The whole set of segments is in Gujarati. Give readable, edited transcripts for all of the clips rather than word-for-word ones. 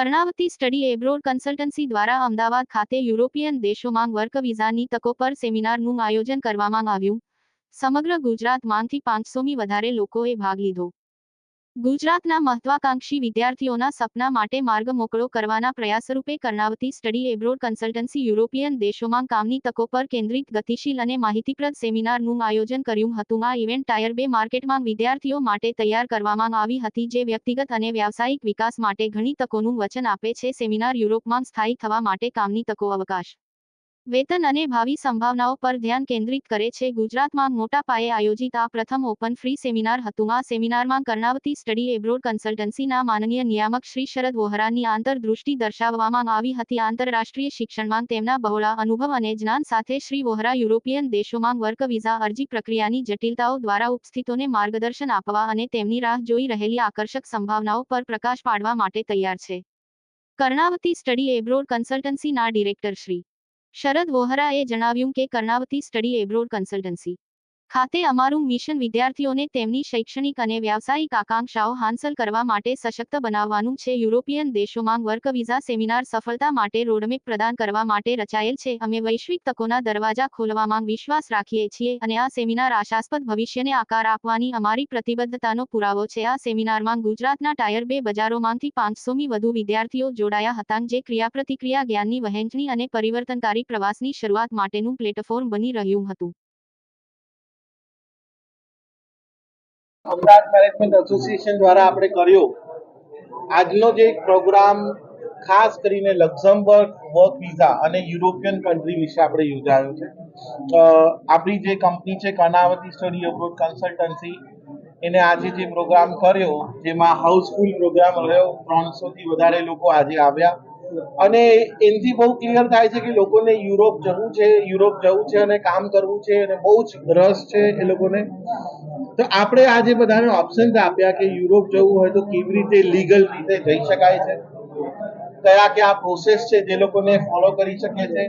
કર્ણાવતી સ્ટડી એબ્રોડ કન્સલ્ટન્સી દ્વારા અમદાવાદ ખાતે યુરોપિયન દેશોમાં વર્ક વિઝાની તકો પર સેમિનારનું આયોજન કરવામાં આવ્યું. સમગ્ર ગુજરાતમાંથી 500થી વધારે લોકોએ ભાગ લીધો. ગુજરાતના મહત્વાકાંક્ષી વિદ્યાર્થીઓના સપના માટે માર્ગ મોકળો કરવાના પ્રયાસરૂપે Karnavati study abroad consultancy European દેશોમાં કામની તકો પર કેન્દ્રિત ગતિશીલ અને માહિતીપ્રદ સેમિનારનું આયોજન કર્યું હતું. આ ઇવેન્ટ ટાયર 2 માર્કેટમાં વિદ્યાર્થીઓ માટે તૈયાર કરવામાં આવી હતી, જે વ્યક્તિગત અને વ્યાવસાયિક વિકાસ માટે ઘણી તકોનું વચન આપે છે. સેમિનાર યુરોપમાં સ્થાયી થવા માટે કામની તકો, અવકાશ, વેતન અને ભાવિ સંભાવનાઓ પર ધ્યાન કેન્દ્રિત કરે છે. ગુજરાતમાં મોટા પાયે આયોજિત આ પ્રથમ ઓપન ફ્રી સેમિનાર હતું. આ સેમિનારમાં કર્ણાવતી સ્ટડી એબ્રોડ કન્સલ્ટન્સીના માનનીય નિયામક શ્રી શરદ વોહરાની આંતરદૃષ્ટિ દર્શાવવામાં આવી હતી. આંતરરાષ્ટ્રીય શિક્ષણમાં તેમના બહોળા અનુભવ અને જ્ઞાન સાથે શ્રી વોહરા યુરોપિયન દેશોમાં વર્ક વિઝા અરજી પ્રક્રિયાની જટિલતાઓ દ્વારા ઉપસ્થિતોને માર્ગદર્શન આપવા અને તેમની રાહ જોઈ રહેલી આકર્ષક સંભાવનાઓ પર પ્રકાશ પાડવા માટે તૈયાર છે. કર્ણાવતી સ્ટડી એબ્રોડ કન્સલ્ટન્સીના ડિરેક્ટર શ્રી શરદ વોહરાએ જણાવ્યું કે કર્ણાવતી સ્ટડી એબ્રોડ કન્સલ્ટન્સી ખાતે અમારું મિશન વિદ્યાર્થીઓને તેમની શૈક્ષણિક અને વ્યાવસાયિક આકાંક્ષાઓ હાંસલ કરવા માટે સશક્ત બનાવવાનું છે. યુરોપિયન દેશોમાં વર્ક વિઝા સેમિનાર સફળતા માટે રોડમેપ પ્રદાન કરવા માટે રચાયેલ છે. અમે વૈશ્વિક તકોના દરવાજા ખોલવામાં વિશ્વાસ રાખીએ છીએ અને આ સેમિનાર આશાસ્પદ ભવિષ્યને આકાર આપવાની અમારી પ્રતિબદ્ધતાનો પુરાવો છે. આ સેમિનારમાં ગુજરાતના ટાયર 2 બજારોમાંથી 500થી વધુ વિદ્યાર્થીઓ જોડાયા હતા, જે ક્રિયાપ્રતિક્રિયા, જ્ઞાનની વહેંચણી અને પરિવર્તનકારી પ્રવાસની શરૂઆત માટેનું પ્લેટફોર્મ બની રહ્યું હતું. અમદાવાદ મેનેજમેન્ટ એસોસિએશન દ્વારા આપણે કર્યો આજનો જે પ્રોગ્રામ ખાસ કરીને લક્ઝમબર્ગ વર્ક વિઝા અને યુરોપિયન કન્ટ્રી વિશે આપણે યોજાયો છે. આપણી જે કંપની છે કર્ણાવતી સ્ટડી એબ્રોડ કન્સલ્ટન્સી, એને આજે જે પ્રોગ્રામ કર્યો જેમાં હાઉસફુલ પ્રોગ્રામ રહ્યો. 300થી વધારે લોકો આજે આવ્યા અને એનાથી બહુ ક્લિયર થાય છે કે લોકોને યુરોપ જવું છે અને કામ કરવું છે અને બહુ જ રસ છે એ લોકોને. તો આપણે આજે બધાને ઓપ્શન્સ આપ્યા કે યુરોપ જવું હોય તો કેવી રીતે લીગલ રીતે જઈ શકાય છે, કયા પ્રોસેસ છે જે લોકોને ફોલો કરી શકે છે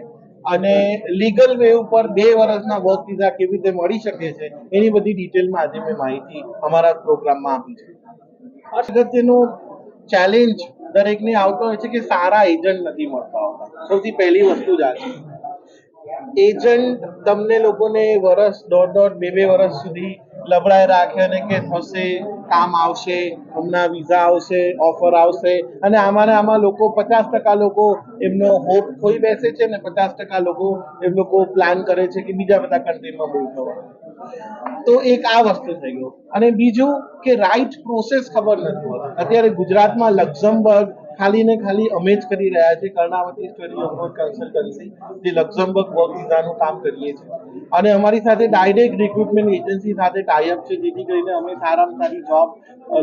અને લીગલ વે ઉપર 2 વર્ષના વર્ક વિઝા કેવી રીતે મળી શકે છે, એની બધી ડિટેલમાં આજે મેં માહિતી અમારા પ્રોગ્રામમાં આપી છે. અગત્યનો ચેલેન્જ દરેકને આવતો હોય છે કે સારા એજન્ટ નથી મળતા હોતા. સૌથી પહેલી વસ્તુ જ આ છે. એજન્ટ તમને લોકોને વર્ષ, 1.5, 2 વર્ષ સુધી લબડાઈ રાખે અને કે થશે, કામ આવશે, હમણાં વિઝા આવશે, ઓફર આવશે અને આમાં લોકો 50% લોકો એમનો હોપ ખોઈ બેસે છે ને 50% લોકો પ્લાન કરે છે કે બીજા બધા કન્ટ્રીમાં મૂવ થવાનું. તો એક આ વસ્તુ થઈ ગયો. અને બીજું કે રાઈટ પ્રોસેસ ખબર નથી હોતી. અત્યારે ગુજરાતમાં લક્ઝમબર્ગ ખાલી અમે જ કરી રહ્યા છીએ. કર્ણાવતી સ્ટડી એબ્રોડ કન્સલ્ટન્સી જે લક્ઝમબર્ગ વર્ક વિઝાનું કામ કરીએ છીએ અને અમારી સાથે ડાયરેક્ટ રિક્રુટમેન્ટ એજન્સી સાથે ટાઈઅપ છે, જેથી કરીને અમે સારામાં સારી જોબ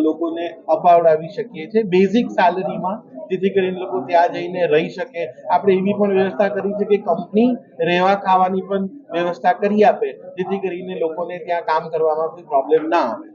લોકોને અપાવડાવી શકીએ છીએ બેઝિક સેલરીમાં, જેથી કરીને લોકો ત્યાં જઈને રહી શકે. આપણે એવી પણ વ્યવસ્થા કરી છે કે કંપની રહેવા ખાવાની પણ વ્યવસ્થા કરી આપે, જેથી કરીને લોકોને ત્યાં કામ કરવામાં કોઈ પ્રોબ્લેમ ના આવે.